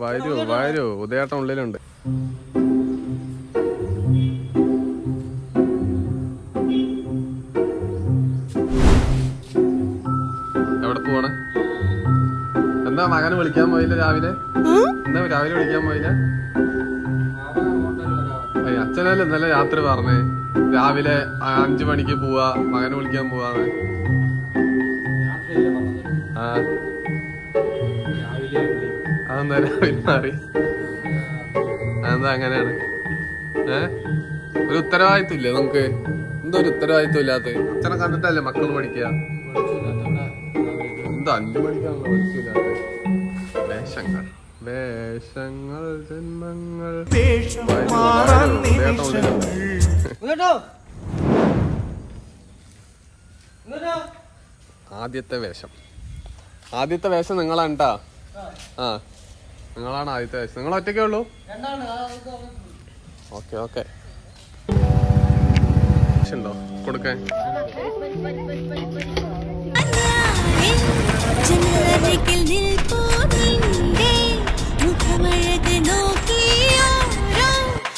വരൂ ഉദയേട്ടൻ ഉള്ളിലുണ്ട്. എവിടെ പോവാണ്? എന്താ മകനെ വിളിക്കാൻ പോയില്ല രാവിലെ? എന്താ രാവിലെ വിളിക്കാൻ പോയില്ല? അച്ഛനല്ലേ ഇന്നലെ രാത്രി പറഞ്ഞേ രാവിലെ 5 മണിക്ക് പോവാ, മകനെ വിളിക്കാൻ പോവാന്ന്. അതെന്താ രാവിലെ മാറി? അതെന്താ അങ്ങനെയാണ്? ഒരു ഉത്തരവാദിത്വം ഇല്ലേ നമുക്ക്? എന്തോ ഒരു ഉത്തരവാദിത്വം ഇല്ലാത്ത അച്ഛനെ കണ്ടിട്ടല്ലേ മക്കൾ പഠിക്കുക? എന്താ 5 മണിക്കാണല്ലോ പഠിക്കില്ലാത്ത? വേഷങ്ങൾ ജന്മങ്ങൾ. ആദ്യത്തെ വേഷം നിങ്ങളാണ് ട്ടാ. നിങ്ങളാണ് ആദ്യത്തെ വേഷം. നിങ്ങൾ ഒറ്റയ്ക്കേ ഉള്ളൂ? ഓക്കെ ഉണ്ടോ കൊടുക്കാൻ? ജനലരികിൽ നിൽപ്പൂ